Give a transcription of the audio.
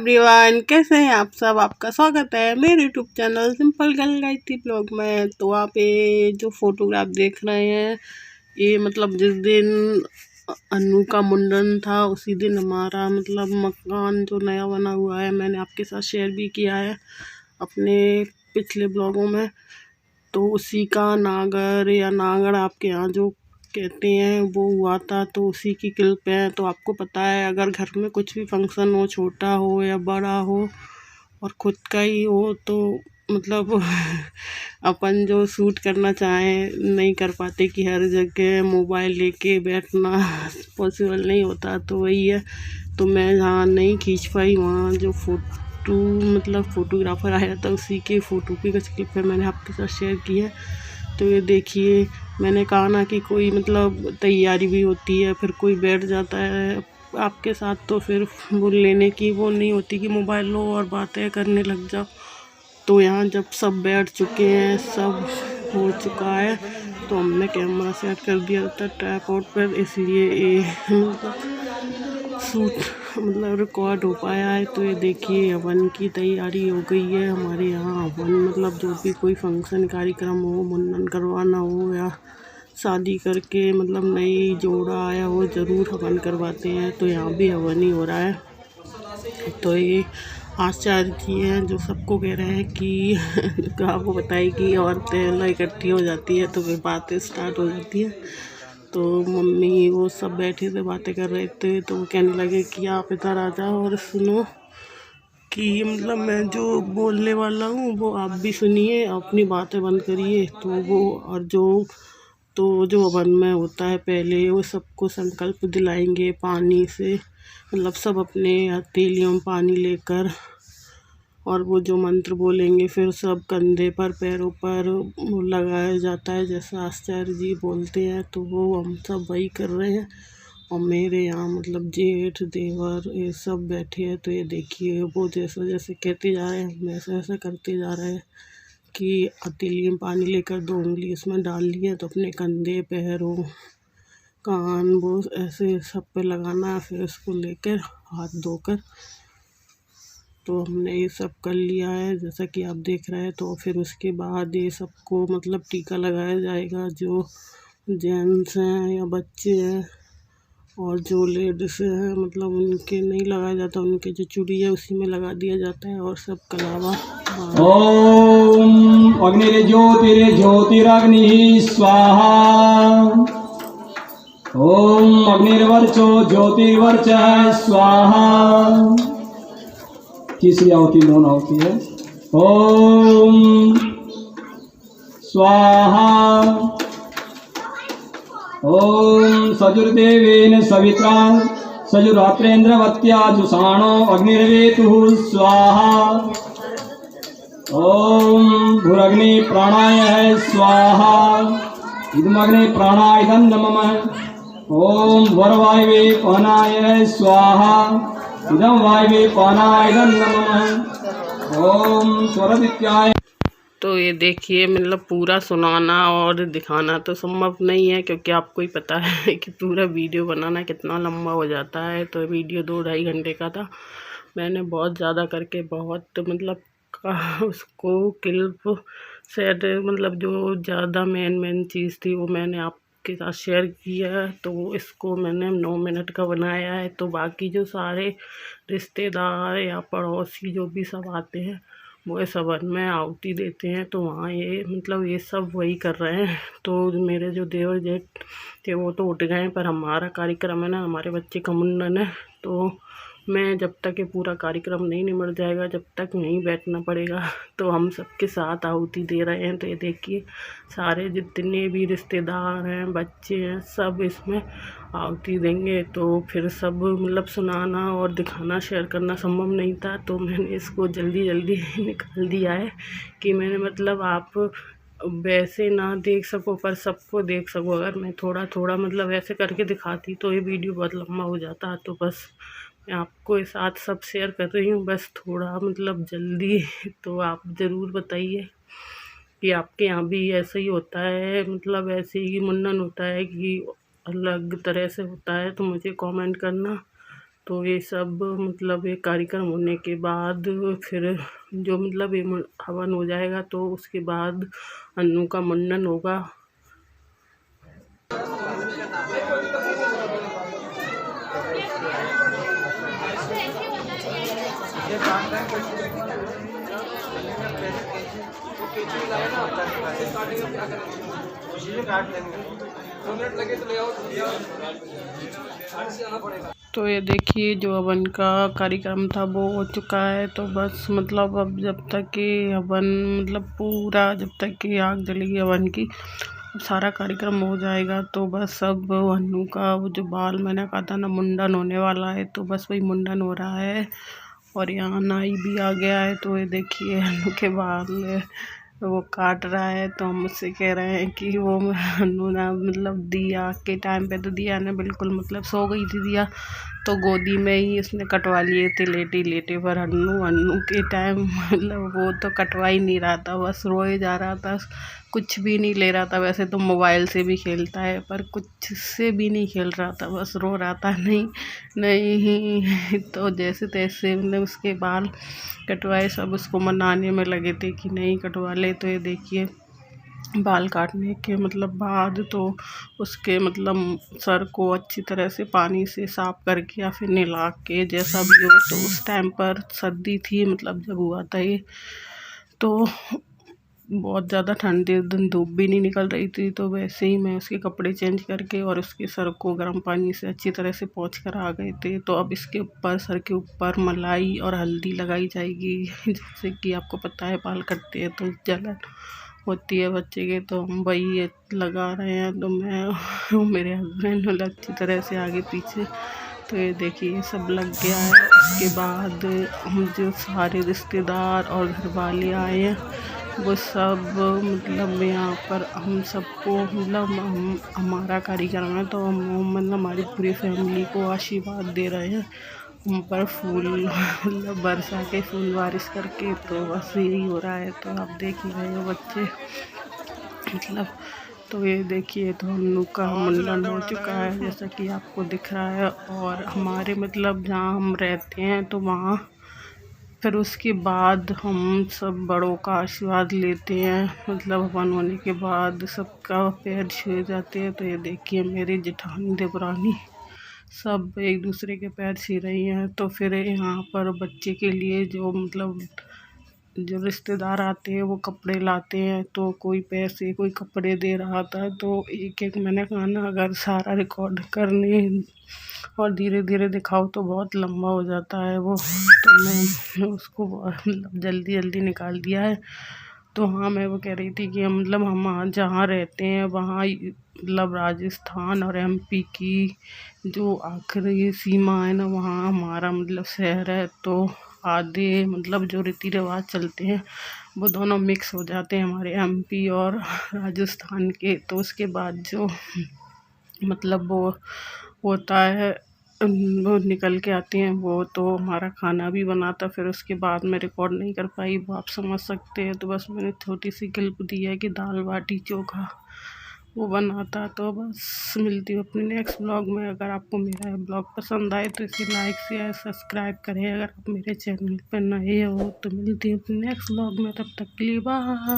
Everyone, कैसे हैं आप सब। आपका स्वागत है मेरे YouTube channel simple girl Gayatri blog में। तो आप ये जो फोटोग्राफ देख रहे हैं, ये मतलब जिस दिन अनु का मुंडन था उसी दिन हमारा मतलब मकान जो नया बना हुआ है, मैंने आपके साथ शेयर भी किया है अपने पिछले ब्लॉगों में। तो उसी का नागर या नागड़ आपके यहाँ जो कहते हैं वो हुआ था, तो उसी की क्लिप है। तो आपको पता है, अगर घर में कुछ भी फंक्शन हो, छोटा हो या बड़ा हो और खुद का ही हो, तो मतलब अपन जो शूट करना चाहें नहीं कर पाते कि हर जगह मोबाइल लेके बैठना पॉसिबल नहीं होता। तो वही है, तो मैं जहाँ नहीं खींच पाई वहाँ जो फ़ोटो मतलब फ़ोटोग्राफ़र आया था उसी के फ़ोटो की कुछ क्लिप है, मैंने आपके साथ शेयर की है। तो ये देखिए, मैंने कहा ना कि कोई मतलब तैयारी भी होती है, फिर कोई बैठ जाता है आपके साथ, तो फिर वो लेने की वो नहीं होती कि मोबाइल लो और बातें करने लग जाओ। तो यहाँ जब सब बैठ चुके हैं, सब हो चुका है, तो हमने कैमरा सेट कर दिया था ट्राइपॉड पर, इसलिए ये मतलब शूट मतलब रिकॉर्ड हो पाया है। तो ये देखिए, हवन की तैयारी हो गई है हमारे यहाँ। हवन मतलब जो भी कोई फंक्शन कार्यक्रम हो, मुंडन करवाना हो या शादी करके मतलब नई जोड़ा आया हो, ज़रूर हवन करवाते हैं। तो यहाँ भी हवन ही हो रहा है। तो ये आचार्य जी हैं जो सबको कह रहे हैं कि आपको बताइए कि औरतें इकट्ठी हो जाती है तो फिर बातें स्टार्ट हो जाती है। तो मम्मी वो सब बैठे थे, बातें कर रहे थे, तो वो कहने लगे कि आप इधर आ जाओ और सुनो कि मतलब मैं जो बोलने वाला हूँ वो आप भी सुनिए, अपनी बातें बंद करिए। तो वो और जो हवन में होता है, पहले वो सबको संकल्प दिलाएंगे पानी से, मतलब सब अपने हथेलियों में पानी लेकर, और वो जो मंत्र बोलेंगे फिर सब कंधे पर पैरों पर वो लगाया जाता है जैसा आचार्य जी बोलते हैं। तो वो हम सब वही कर रहे हैं। और मेरे यहाँ मतलब जेठ देवर ये सब बैठे हैं। तो ये देखिए, वो जैसे जैसे कहते जा रहे हैं हम ऐसे ऐसे करते जा रहे हैं कि हथेली में पानी लेकर 2 उंगली इसमें डाल लिए, तो अपने कंधे पैरों कान वो ऐसे सब पे लगाना है, फिर इसको लेकर हाथ धोकर। तो हमने ये सब कर लिया है जैसा कि आप देख रहे हैं। तो फिर उसके बाद ये सबको मतलब टीका लगाया जाएगा, जो जेंट्स हैं या बच्चे हैं, और जो लेडीज हैं मतलब उनके नहीं लगाया जाता, उनके जो चूड़ी है उसी में लगा दिया जाता है। और सब कलावा ओम अग्निर्ज्योतिर्ज्योतिरग्नि स्वाहा। ओम अग्निर्वर्चो ज्योतिर्वर्च स्वाहा। तीसरी आहुति मौन आहुति है। ओम स्वाहा। ओम सजुर्देवेन सवित्रा सजुरात्रेन्द्रवत्या जुषाणो अग्निर्वेतुः स्वाहा। ओम भूरग्नि प्राणाय स्वाहा। इदमग्नि प्राणाय नमः। ओम वरवायवे पानाय स्वाहा। इदं वायवे पानाय नमः। ओम स्वरदित्याय। तो ये देखिए, मतलब पूरा सुनाना और दिखाना तो संभव नहीं है, क्योंकि आपको ही पता है कि पूरा वीडियो बनाना कितना लंबा हो जाता है। तो वीडियो 2-2.5 घंटे का था। मैंने बहुत ज़्यादा करके बहुत मतलब उसको क्लिप सेट मतलब जो ज़्यादा मेन चीज़ थी वो मैंने आपके साथ शेयर किया है। तो इसको मैंने 9 मिनट का बनाया है। तो बाकी जो सारे रिश्तेदार या पड़ोसी जो भी सब आते हैं वो इस हवन में आहुति देते हैं। तो वहाँ ये मतलब ये सब वही कर रहे हैं। तो मेरे जो देवर जेठ थे वो तो उठ गए हैं, पर हमारा कार्यक्रम है ना, हमारे बच्चे का मुंडन है। तो मैं जब तक ये पूरा कार्यक्रम नहीं निमट जाएगा जब तक नहीं बैठना पड़ेगा। तो हम सबके साथ आहुति दे रहे हैं। तो ये देखिए, सारे जितने भी रिश्तेदार हैं, बच्चे हैं, सब इसमें आहुति देंगे। तो फिर सब मतलब सुनाना और दिखाना शेयर करना संभव नहीं था, तो मैंने इसको जल्दी निकाल दिया है कि मैंने मतलब आप वैसे ना देख सको पर सबको देख सको। अगर मैं थोड़ा मतलब ऐसे करके दिखाती तो ये वीडियो बहुत लंबा हो जाता। तो बस मैं आपको इस साथ सब शेयर कर रही हूँ, बस थोड़ा मतलब जल्दी। तो आप ज़रूर बताइए कि आपके यहाँ भी ऐसा ही होता है, मतलब ऐसे ही मुंडन होता है कि अलग तरह से होता है। तो मुझे कमेंट करना। तो ये सब मतलब ये कार्यक्रम होने के बाद फिर जो मतलब ये हवन हो जाएगा तो उसके बाद अन्नू का मुंडन होगा। तो ये देखिए जो हवन का कार्यक्रम था वो हो चुका है। तो बस मतलब अब जब तक कि हवन मतलब पूरा जब तक कि आग जलेगी हवन की सारा कार्यक्रम हो जाएगा तो बस अब अन्नू का वो जो बाल मैंने कहा था ना मुंडन होने वाला है तो बस वही मुंडन हो रहा है। और यहाँ नाई भी आ गया है। तो ये देखिए अन्नू के बाल वो काट रहा है। तो हम मुझसे कह रहे हैं कि वो अन्नू ना मतलब दिया के टाइम पे तो दिया ने बिल्कुल मतलब सो गई थी दिया तो गोदी में ही उसने कटवा लिए थे लेटे लेटे। पर अन्नू के टाइम मतलब वो तो कटवा ही नहीं रहा था, बस रोए जा रहा था, कुछ भी नहीं ले रहा था। वैसे तो मोबाइल से भी खेलता है पर कुछ से भी नहीं खेल रहा था, बस रो रहा था नहीं नहीं। तो जैसे तैसे मतलब उसके बाल कटवाए, सब उसको मनाने में लगे थे कि नहीं कटवा ले। तो ये देखिए बाल काटने के मतलब बाद तो उसके मतलब सर को अच्छी तरह से पानी से साफ करके या फिर नहला के जैसा भी हो। तो उस टाइम पर सर्दी थी मतलब जब हुआ था ये, तो बहुत ज़्यादा ठंड थी, दिन धूप भी नहीं निकल रही थी। तो वैसे ही मैं उसके कपड़े चेंज करके और उसके सर को गर्म पानी से अच्छी तरह से पोंछ कर आ गए थे। तो अब इसके ऊपर सर के ऊपर मलाई और हल्दी लगाई जाएगी। जैसे कि आपको पता है बाल कटते हैं तो जलन होती है बच्चे के, तो हम वही लगा रहे हैं। तो मैं मेरे हस्बैंड मतलब अच्छी तरह से आगे पीछे। तो ये देखिए ये सब लग गया है। उसके बाद हम जो सारे रिश्तेदार और घर वाले आए हैं वो सब मतलब यहाँ पर हम सबको मतलब हमारा कार्यक्रम है तो हम मतलब हमारी पूरी फैमिली को आशीर्वाद दे रहे हैं हम पर फूल मतलब बरसा के फूल बारिश करके। तो बस यही हो रहा है। तो आप देख ही रहे हो बच्चे मतलब। तो ये देखिए तो अन्नू का मुंडन हो चुका है जैसा कि आपको दिख रहा है। और हमारे मतलब जहाँ हम रहते हैं तो वहाँ फिर उसके बाद हम सब बड़ों का आशीर्वाद लेते हैं। मतलब हवन होने के बाद सबका पैर छुए जाते हैं। तो ये देखिए मेरी जेठानी देवरानी सब एक दूसरे के पैर छू रही हैं। तो फिर यहाँ पर बच्चे के लिए जो मतलब जो रिश्तेदार आते हैं वो कपड़े लाते हैं, तो कोई पैसे कोई कपड़े दे रहा था। तो एक एक मैंने कहा ना अगर सारा रिकॉर्ड करने और धीरे धीरे दिखाओ तो बहुत लंबा हो जाता है वो, तो मैं उसको मतलब जल्दी जल्दी निकाल दिया है। तो हाँ मैं वो कह रही थी कि मतलब हम जहाँ रहते हैं वहाँ मतलब राजस्थान और एमपी की जो आखिरी सीमा है ना वहाँ हमारा मतलब शहर है। तो आधे मतलब जो रीति रिवाज चलते हैं वो दोनों मिक्स हो जाते हैं हमारे एमपी और राजस्थान के। तो उसके बाद जो मतलब वो होता है वो निकल के आती हैं वो, तो हमारा खाना भी बनाता। फिर उसके बाद मैं रिकॉर्ड नहीं कर पाई, वो आप समझ सकते हैं। तो बस मैंने छोटी सी क्लिप दी है कि दाल बाटी चोखा वो बनाता। तो बस मिलती हूँ अपने नेक्स्ट ब्लॉग में। अगर आपको मेरा ब्लॉग पसंद आए तो इसे लाइक शेयर सब्सक्राइब करें। अगर आप मेरे चैनल पर नए हो तो मिलती हूँ अपने नेक्स्ट ब्लॉग में, तब तक के लिए बाय।